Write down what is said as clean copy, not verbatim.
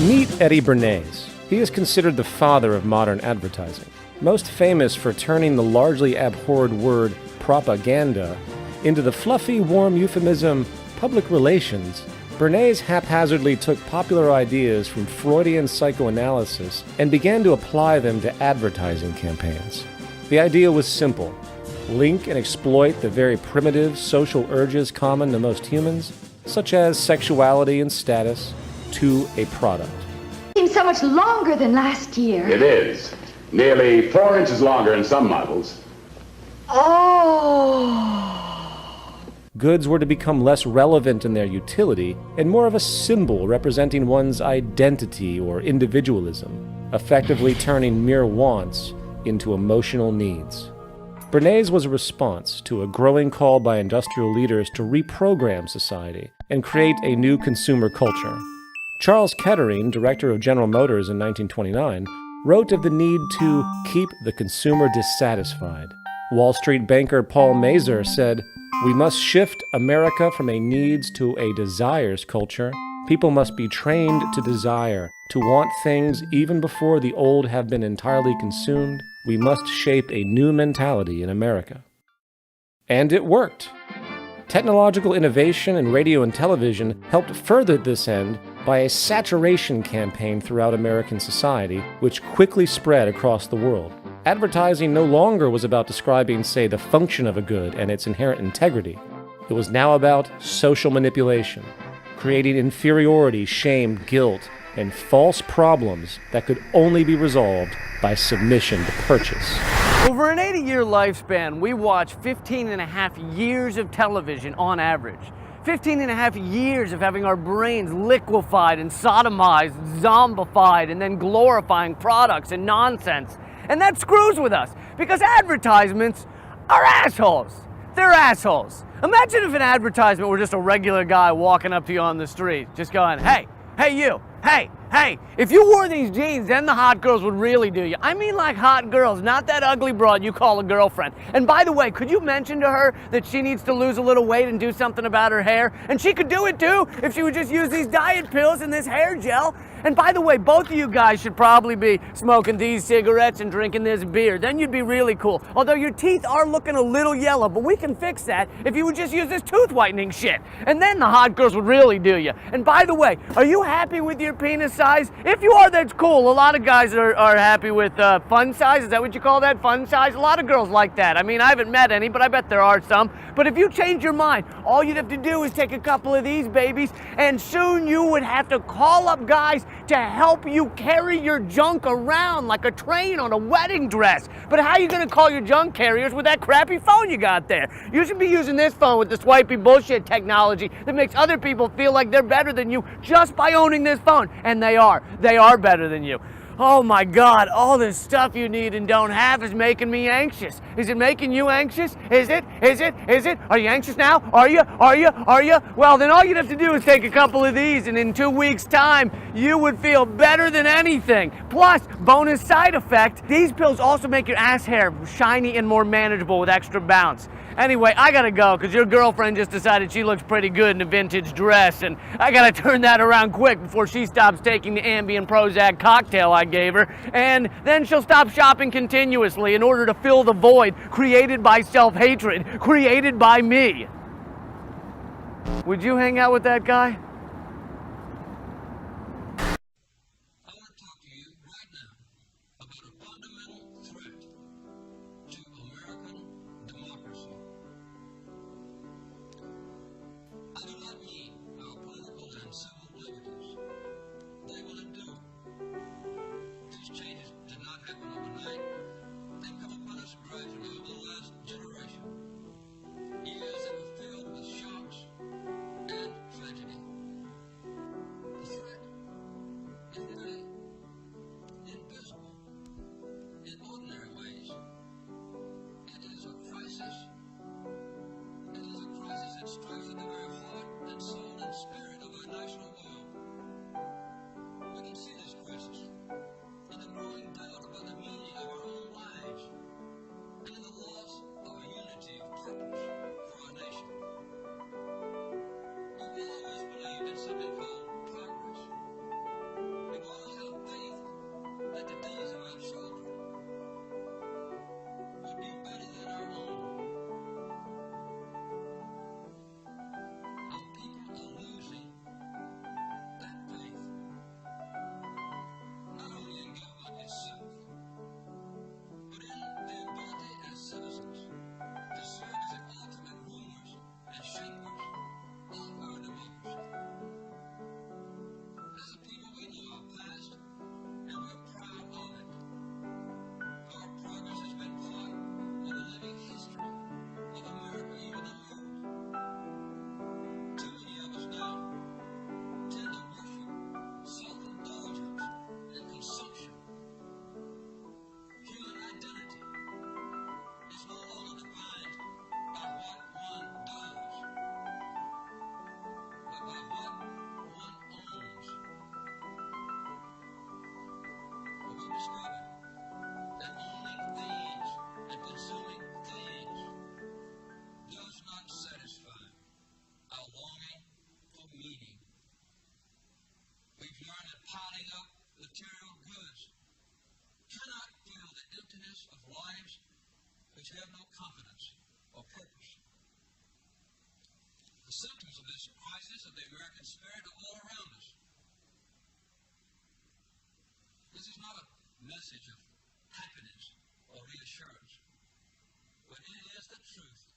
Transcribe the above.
Meet Eddie Bernays. He is considered the father of modern advertising. Most famous for turning the largely abhorred word propaganda into the fluffy, warm euphemism public relations, Bernays haphazardly took popular ideas from Freudian psychoanalysis and began to apply them to advertising campaigns. The idea was simple: link and exploit the very primitive social urges common to most humans, such as sexuality and status, to a product. Seems so much longer than last year. It is. Nearly 4 inches longer in some models. Oh. Goods were to become less relevant in their utility and more of a symbol representing one's identity or individualism, effectively turning mere wants into emotional needs. Bernays was a response to a growing call by industrial leaders to reprogram society and create a new consumer culture. Charles Kettering, director of General Motors in 1929, wrote of the need to keep the consumer dissatisfied. Wall Street banker Paul Mazur said, "We must shift America from a needs to a desires culture. People must be trained to desire, to want things even before the old have been entirely consumed. We must shape a new mentality in America." And it worked. Technological innovation in radio and television helped further this end by a saturation campaign throughout American society, which quickly spread across the world. Advertising no longer was about describing, say, the function of a good and its inherent integrity. It was now about social manipulation, creating inferiority, shame, guilt, and false problems that could only be resolved by submission to purchase. Over an 80-year lifespan, we watch 15 and a half years of television on average. 15 and a half years of having our brains liquefied and sodomized, zombified, and then glorifying products and nonsense. And that screws with us, because advertisements are assholes. They're assholes. Imagine if an advertisement were just a regular guy walking up to you on the street, just going, "Hey, hey you, hey, if you wore these jeans, then the hot girls would really do you." I mean like hot girls, not that ugly broad you call a girlfriend. And by the way, could you mention to her that she needs to lose a little weight and do something about her hair? And she could do it too if she would just use these diet pills and this hair gel. And by the way, both of you guys should probably be smoking these cigarettes and drinking this beer. Then you'd be really cool. Although your teeth are looking a little yellow, but we can fix that if you would just use this tooth whitening shit. And then the hot girls would really do you. And by the way, are you happy with your penis size? If you are, that's cool. A lot of guys are happy with fun size. Is that what you call that? Fun size? A lot of girls like that. I mean, I haven't met any, but I bet there are some. But if you change your mind, all you'd have to do is take a couple of these babies, and soon you would have to call up guys to help you carry your junk around like a train on a wedding dress. But how are you going to call your junk carriers with that crappy phone you got there? You should be using this phone with the swipey bullshit technology that makes other people feel like they're better than you just by owning this phone. And they are. They are better than you. Oh my God, all this stuff you need and don't have is making me anxious. Is it making you anxious? Is it? Is it? Is it? Are you anxious now? Are you? Are you? Are you? Well, then all you'd have to do is take a couple of these, and in 2 weeks' time, you would feel better than anything. Plus, bonus side effect, these pills also make your ass hair shiny and more manageable with extra bounce. Anyway, I gotta go, because your girlfriend just decided she looks pretty good in a vintage dress, and I gotta turn that around quick before she stops taking the Ambien Prozac cocktail I gave her, and then she'll stop shopping continuously in order to fill the void created by self-hatred, created by me. Would you hang out with that guy? which have no confidence or purpose. The symptoms of this crisis of the American spirit are all around us. This is not a message of happiness or reassurance, but it is the truth